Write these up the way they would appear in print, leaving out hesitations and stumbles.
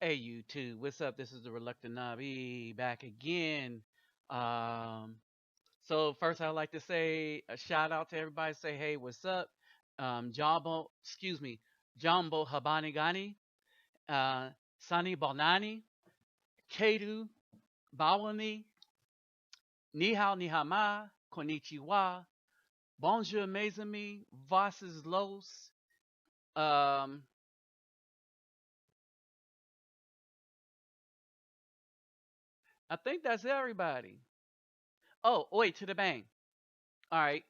Hey YouTube, what's up? This is the Reluctant Nabi back again. Um, so first I'd like to say a shout out to everybody. Say hey, what's up? Jumbo Habani Gani, Sani Balnani, Kedu Bawani, Nihao Nihama, Konnichiwa, Bonjour mes amis, Voices Los. Um, I think that's everybody. Oh, wait to the bang. All right.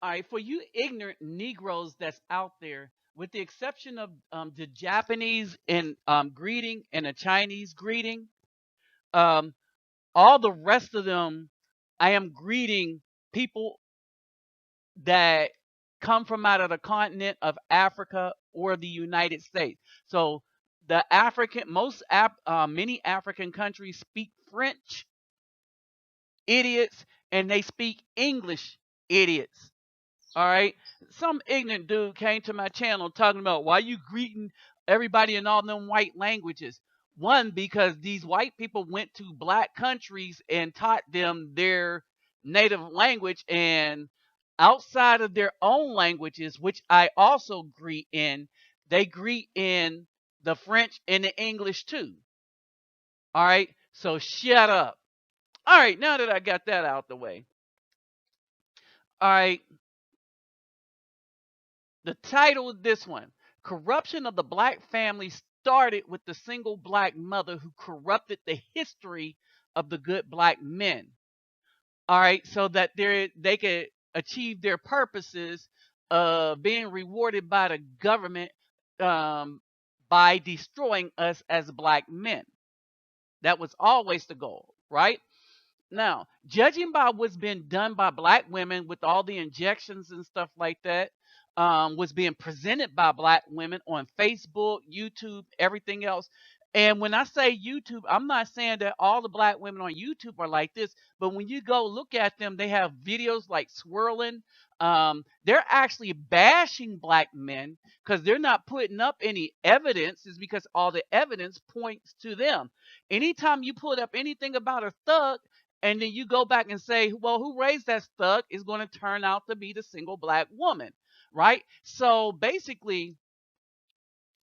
All right, for you ignorant Negroes that's out there, with the exception of the Japanese and greeting and the Chinese greeting, um, all the rest of them, I am greeting people that come from out of the continent of Africa or the United States. So the many African countries speak French, idiots, and they speak English, idiots. All right. Some ignorant dude came to my channel talking about why you greeting everybody in all them white languages. One, because these white people went to black countries and taught them their native language, and outside of their own languages, which I also greet in, they greet in the French and the English too. All right. So shut up. All right. Now that I got that out the way. All right. The title of this one, Corruption of the Black Family Started with the Single Black Mother Who Corrupted the History of the Good Black Men. All right, so that they could achieve their purposes of being rewarded by the government um, by destroying us as black men. That was always the goal, right? Now, judging by what's been done by black women with all the injections and stuff like that, was being presented by black women on Facebook, YouTube, everything else. And when I say YouTube, I'm not saying that all the black women on YouTube are like this, but when you go look at them, they have videos like swirling. They're actually bashing black men because they're not putting up any evidence, is because all the evidence points to them. Anytime you put up anything about a thug, and then you go back and say, well, who raised that thug is going to turn out to be the single black woman, right? So basically,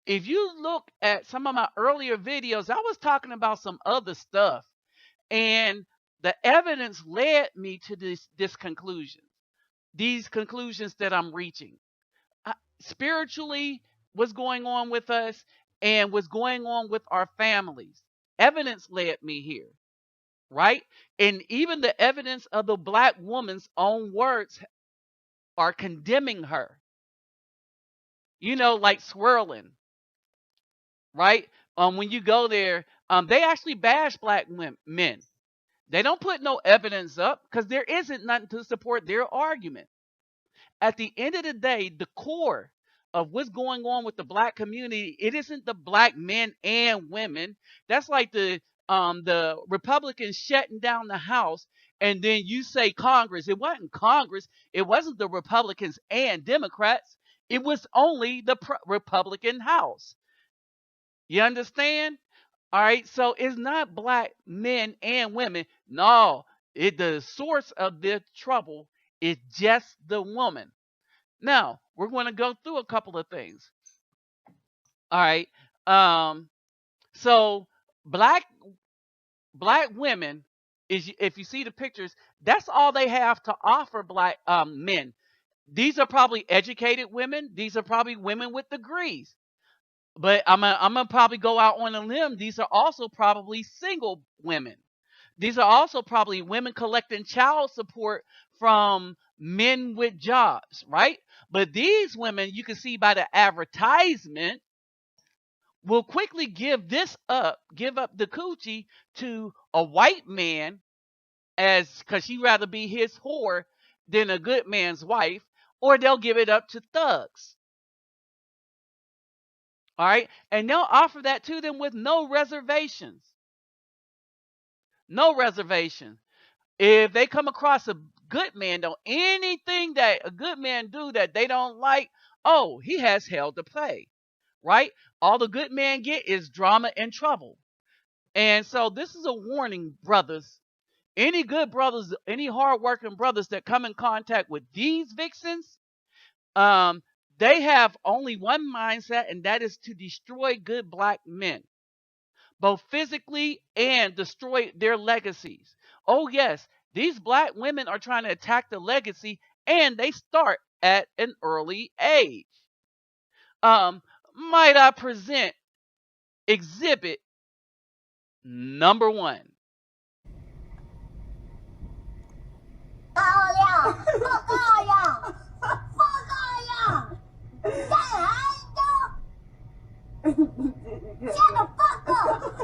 if you look at some of my earlier videos, I was talking about some other stuff, and the evidence led me to this conclusion, these conclusions that I'm reaching. Spiritually, what's going on with us and what's going on with our families. Evidence led me here, right? And even the evidence of the black woman's own words are condemning her. Like swirling, right? When you go there, they actually bash black men. They don't put no evidence up because there isn't nothing to support their argument. At the end of the day, the core of what's going on with the black community, it isn't the black men and women. That's like the Republicans shutting down the House, and then you say Congress. It wasn't Congress. It wasn't the Republicans and Democrats. It was only the Republican House. You understand? All right. So it's not black men and women. No, the source of this trouble is just the woman. Now, we're going to go through a couple of things. All right. So black women, is, if you see the pictures, that's all they have to offer black men. These are probably educated women. These are probably women with degrees. But I'm gonna probably go out on a limb. These are also probably single women. These are also probably women collecting child support from men with jobs, right? But these women, you can see by the advertisement, will quickly give up the coochie to a white man, as because she'd rather be his whore than a good man's wife, or they'll give it up to thugs. All right. And they'll offer that to them with no reservations. No reservation. If they come across a good man, though, anything that a good man do that they don't like, oh, he has hell to pay. right? All the good men get is drama and trouble. And so this is a warning, brothers. Any good brothers, any hardworking brothers that come in contact with these vixens, um, they have only one mindset, and that is to destroy good black men, both physically and destroy their legacies. Oh, yes, these black women are trying to attack the legacy, and they start at an early age. Might I present exhibit number one? Oh yeah! Fuck all y'all! Fuck all y'all! Shut the fuck up!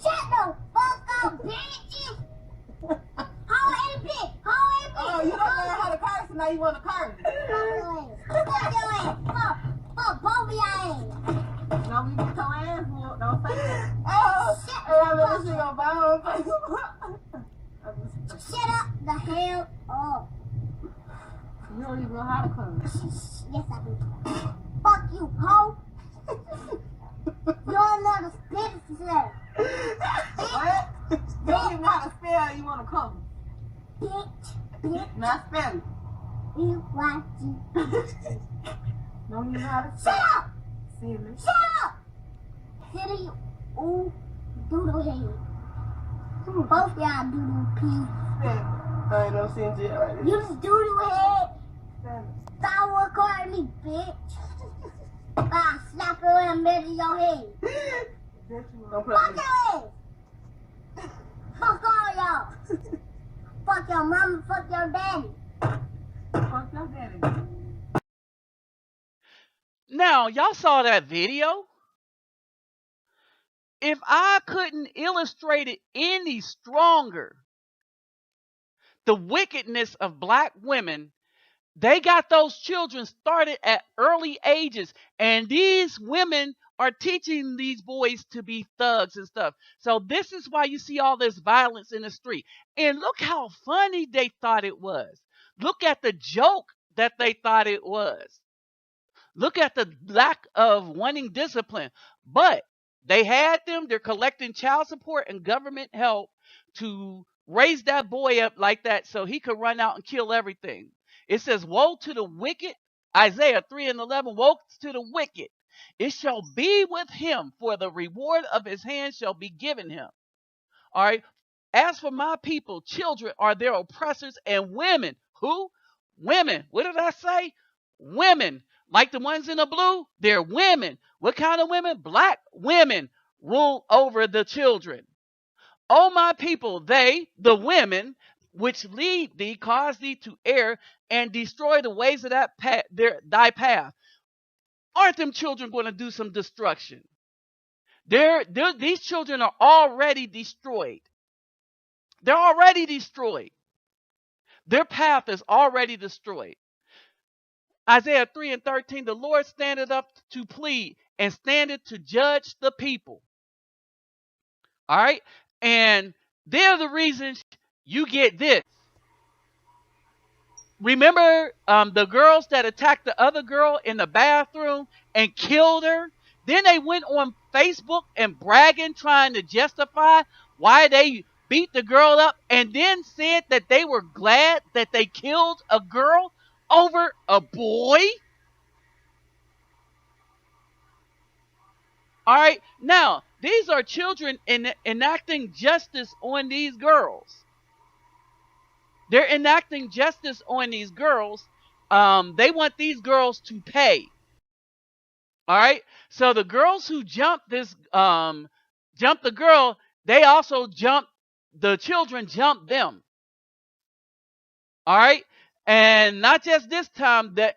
Shut the fuck up, bitches! How is it? Oh, you don't know how to curse, and now you want to curse. Fuck your ass! Fuck both of your ass! No, we get your ass whooped. Don't say that. Oh, shut She gonna buy her Shut up the hell up! You don't even know how to curse. Yes, I do. Fuck you, hoe! You're another spitzer! What? You don't even know how to spell, you want to come. Bitch! Now spell it. B-Y-G. Don't even know how to Shut spell up! it. Silly. Shut up! City, ooh, doodle head. Both y'all doodle pee. Spell it. I ain't no sense yet right You just doodle head. Spell it. Stop recording me, bitch. I'll slap her in the middle of your head. Don't put Fuck it. your ass! Fuck all y'all! Fuck your mama, fuck your daddy. Fuck your daddy. Now, y'all saw that video? If I couldn't illustrate it any stronger, the wickedness of black women, they got those children started at early ages, and these women are teaching these boys to be thugs and stuff. So this is why you see all this violence in the street. And look how funny they thought it was. Look at the joke that they thought it was. Look at the lack of wanting discipline. But they had them. They're collecting child support and government help to raise that boy up like that so he could run out and kill everything. It says, woe to the wicked. Isaiah 3:11, woe to the wicked. It shall be with him, for the reward of his hand shall be given him. All right. As for my people, children are their oppressors, and women. Who? Women. What did I say? Women. Like the ones in the blue, they're women. What kind of women? Black women rule over the children. O my people, they, the women, which lead thee, cause thee to err, and destroy the ways of that thy path. Aren't them children going to do some destruction? These children are already destroyed. They're already destroyed. Their path is already destroyed. Isaiah 3:13, the Lord standeth up to plead and standeth to judge the people. All right? And they're the reasons you get this. Remember the girls that attacked the other girl in the bathroom and killed her? Then they went on Facebook and bragging, trying to justify why they beat the girl up, and then said that they were glad that they killed a girl over a boy. All right. Now, these are children enacting justice on these girls. They're enacting justice on these girls. They want these girls to pay. All right. So the girls who jumped jumped the girl, they also jumped the children, jumped them. All right. And not just this time, that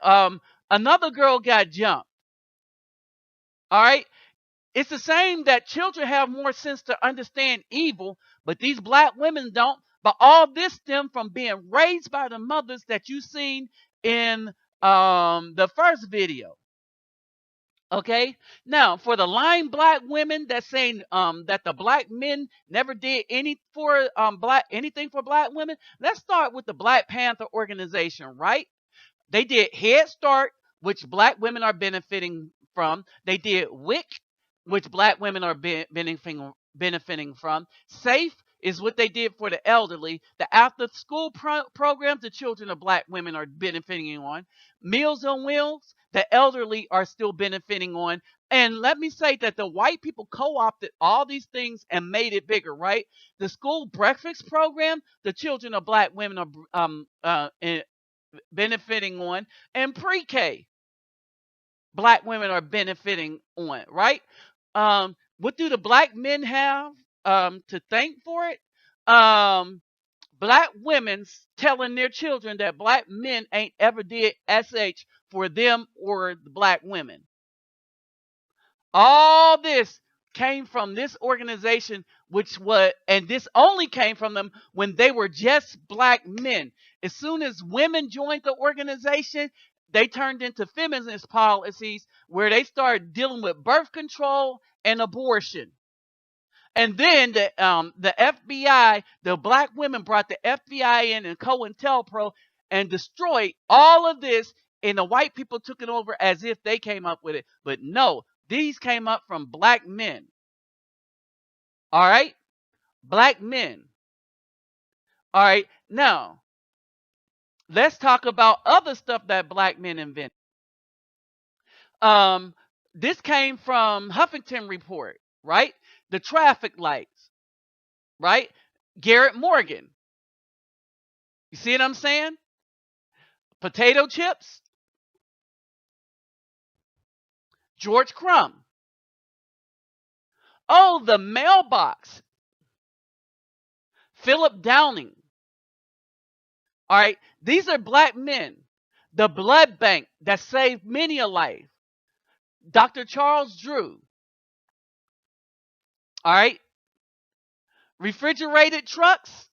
another girl got jumped. All right. It's the same that children have more sense to understand evil, but these black women don't. But all this stemmed from being raised by the mothers that you seen in the first video. Okay. Now, for the lying black women that's saying that the black men never did anything for black women, let's start with the Black Panther organization, right? They did Head Start, which black women are benefiting from. They did WIC, which black women are benefiting from. SAFE is what they did for the elderly. The after school programs the children of black women are benefiting on. Meals on Wheels, the elderly are still benefiting on. And let me say that the white people co-opted all these things and made it bigger, right? The school breakfast program, the children of black women are benefiting on, and pre-K, black women are benefiting on, right? What do the black men have to thank for it? Black women's telling their children that black men ain't ever did SH for them or the black women. All this came from this organization, and this only came from them when they were just black men. As soon as women joined the organization, they turned into feminist policies where they started dealing with birth control and abortion. And then the FBI, the black women brought the FBI in and COINTELPRO and destroyed all of this, and the white people took it over as if they came up with it. But no, these came up from black men. All right? Black men. All right? Now, let's talk about other stuff that black men invented. This came from Huffington Report, right? The traffic lights, right? Garrett Morgan. You see what I'm saying? Potato chips. George Crumb. Oh, the mailbox. Philip Downing. All right. These are black men. The blood bank that saved many a life. Dr. Charles Drew. All right. Refrigerated trucks.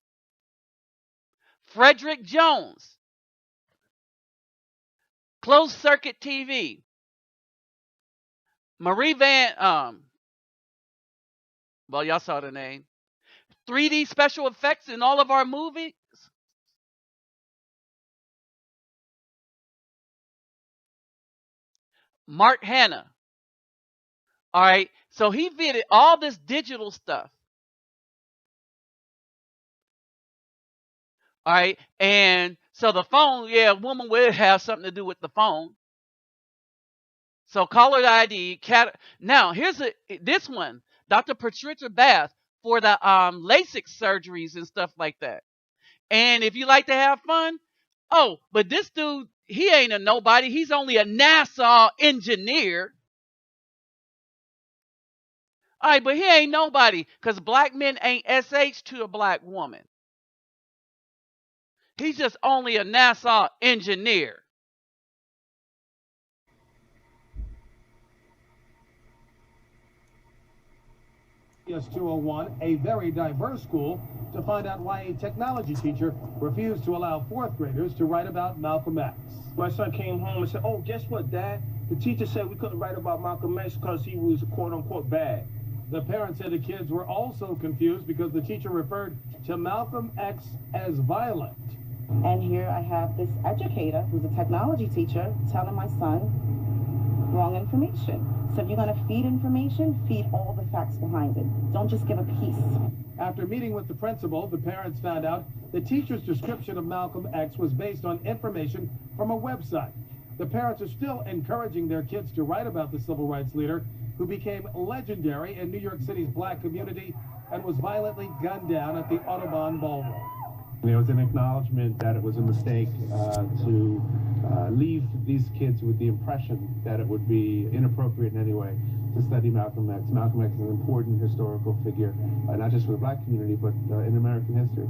Frederick Jones. Closed circuit TV. Marie Van, well, y'all saw the name. 3D special effects in all of our movies. Mark Hanna. All right. So he did all this digital stuff. All right. And so the phone, yeah, a woman will have something to do with the phone. So caller ID. Now, here's this one. Dr. Patricia Bath for the LASIK surgeries and stuff like that. And if you like to have fun, oh, but this dude, he ain't a nobody. He's only a NASA engineer. All right, but he ain't nobody because black men ain't SH to a black woman. He's just only a NASA engineer. S201, a very diverse school, to find out why a technology teacher refused to allow fourth graders to write about Malcolm X. My son came home and said, "Oh, guess what, Dad? The teacher said we couldn't write about Malcolm X because he was quote-unquote bad." The parents said the kids were also confused because the teacher referred to Malcolm X as violent. And here I have this educator who's a technology teacher telling my son wrong information. So if you're going to feed information, feed all the facts behind it. Don't just give a piece. After meeting with the principal, the parents found out the teacher's description of Malcolm X was based on information from a website. The parents are still encouraging their kids to write about the civil rights leader who became legendary in New York City's black community and was violently gunned down at the Audubon Ballroom. There was an acknowledgement that it was a mistake to leave these kids with the impression that it would be inappropriate in any way to study Malcolm X. Malcolm X is an important historical figure, not just for the black community, but in American history.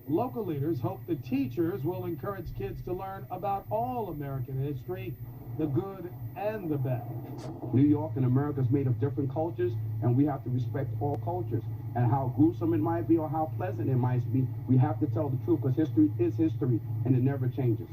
Local leaders hope the teachers will encourage kids to learn about all American history, the good and the bad. New York and America is made of different cultures, and we have to respect all cultures. And how gruesome it might be or how pleasant it might be, we have to tell the truth because history is history, and it never changes.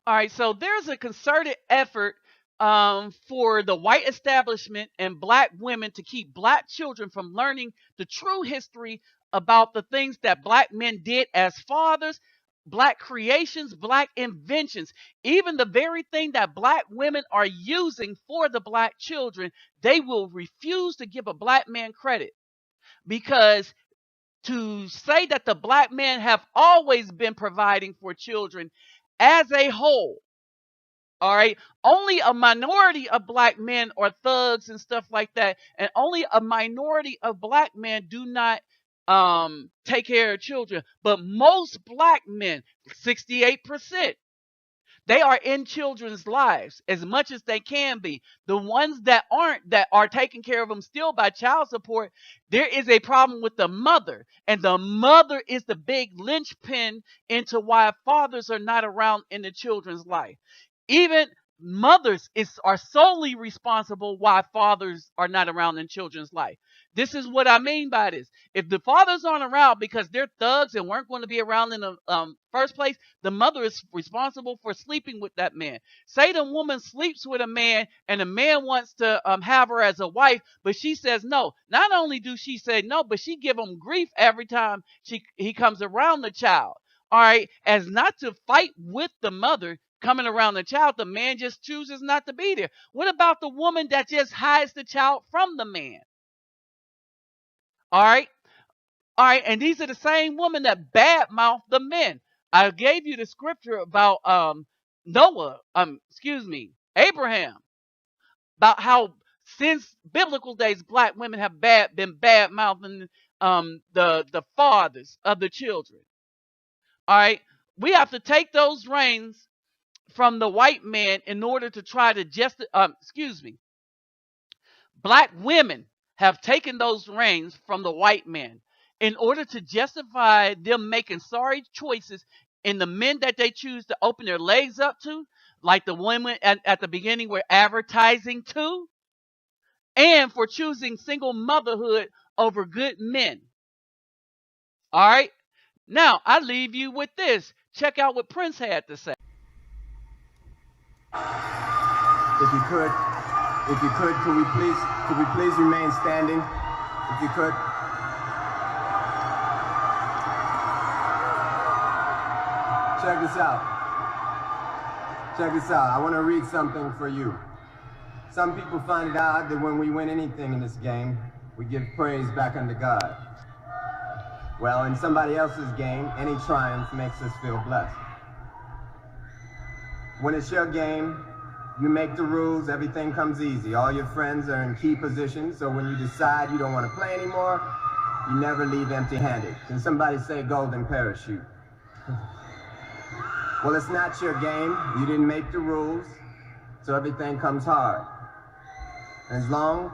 All right, so there's a concerted effort for the white establishment and black women to keep black children from learning the true history about the things that black men did as fathers, black creations, black inventions, even the very thing that black women are using for the black children, they will refuse to give a black man credit, because to say that the black men have always been providing for children as a whole, all right, only a minority of black men are thugs and stuff like that, and only a minority of black men do not take care of children. But most black men, 68%, they are in children's lives as much as they can be. The ones that aren't, that are taking care of them still by child support, there is a problem with the mother. And the mother is the big linchpin into why fathers are not around in the children's life. Even mothers are solely responsible why fathers are not around in children's life. This is what I mean by this. If the fathers aren't around because they're thugs and weren't going to be around in the first place, the mother is responsible for sleeping with that man. Say the woman sleeps with a man and the man wants to have her as a wife, but she says no. Not only do she say no, but she give him grief every time he comes around the child. All right, as not to fight with the mother coming around the child, the man just chooses not to be there. What about the woman that just hides the child from the man? All right. All right. And these are the same women that badmouth the men. I gave you the scripture about Abraham, about how since biblical days, black women have been bad mouthing the fathers of the children. All right. We have to take those reins from the white man in order to try to black women have taken those reins from the white man in order to justify them making sorry choices in the men that they choose to open their legs up to, like the women at the beginning were advertising to, and for choosing single motherhood over good men. All right. Now, I leave you with this. Check out what Prince had to say. If you could, could we please remain standing? If you could. Check this out. Check this out. I want to read something for you. Some people find it odd that when we win anything in this game, we give praise back unto God. Well, in somebody else's game, any triumph makes us feel blessed. When it's your game, you make the rules, everything comes easy. All your friends are in key positions, so when you decide you don't want to play anymore, you never leave empty-handed. Can somebody say golden parachute? Well, it's not your game. You didn't make the rules, so everything comes hard. And as long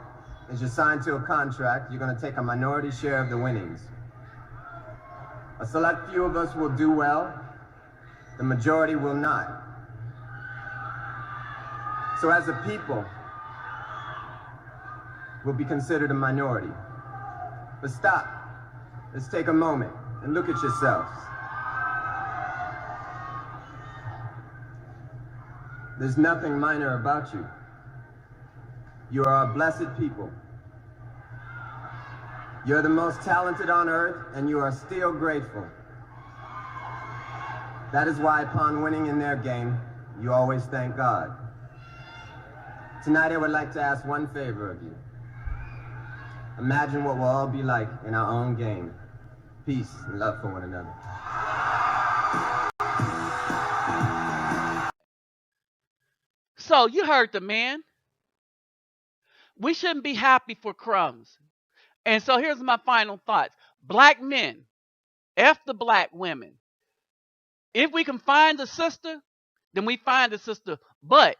as you're signed to a contract, you're going to take a minority share of the winnings. A select few of us will do well, the majority will not. So as a people, we'll be considered a minority. But stop. Let's take a moment and look at yourselves. There's nothing minor about you. You are a blessed people. You're the most talented on earth, and you are still grateful. That is why upon winning in their game, you always thank God. Tonight I would like to ask one favor of you. Imagine what we'll all be like in our own game. Peace and love for one another. So you heard the man. We shouldn't be happy for crumbs. And so here's my final thoughts. Black men, F the black women. If we can find a sister, then we find a sister. But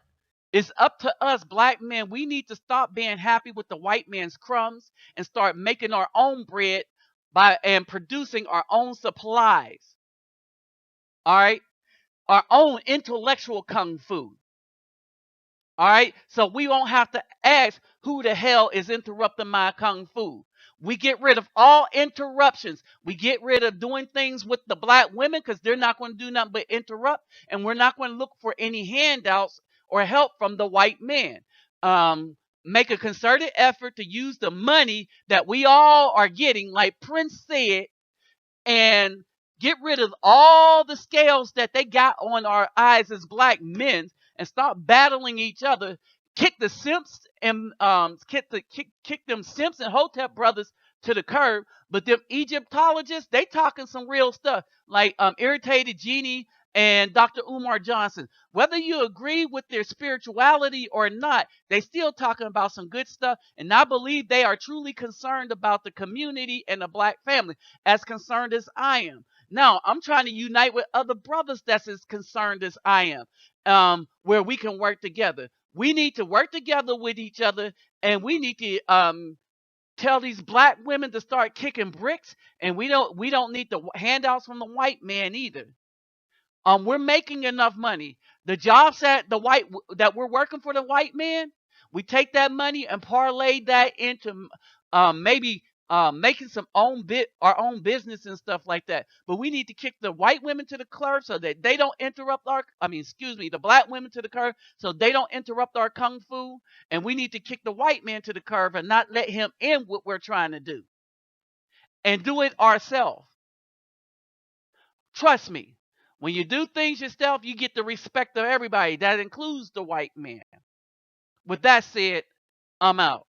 it's up to us, black men. We need to stop being happy with the white man's crumbs and start making our own bread and producing our own supplies. All right? Our own intellectual kung fu. All right? So we won't have to ask who the hell is interrupting my kung fu. We get rid of all interruptions. We get rid of doing things with the black women because they're not going to do nothing but interrupt. And we're not going to look for any handouts or help from the white man. Make a concerted effort to use the money that we all are getting, like Prince said, and Get rid of all the scales that they got on our eyes as black men and stop battling each other. Kick the simps and kick them simps and Hotep brothers to the curb. But them Egyptologists, they talking some real stuff, like Irritated Genie and Dr. Umar Johnson. Whether you agree with their spirituality or not, they still talking about some good stuff. And I believe they are truly concerned about the community and the black family, as concerned as I am. Now, I'm trying to unite with other brothers that's as concerned as I am, where we can work together. We need to work together with each other, and we need to tell these black women to start kicking bricks. And we don't need the handouts from the white man either. We're making enough money. The jobs that we're working for the white man, we take that money and parlay that into maybe making our own business and stuff like that. But we need to kick the white women to the curb so that they don't interrupt the black women to the curb so they don't interrupt our kung fu. And we need to kick the white man to the curb and not let him in what we're trying to do. And do it ourselves. Trust me. When you do things yourself, you get the respect of everybody. That includes the white man. With that said, I'm out.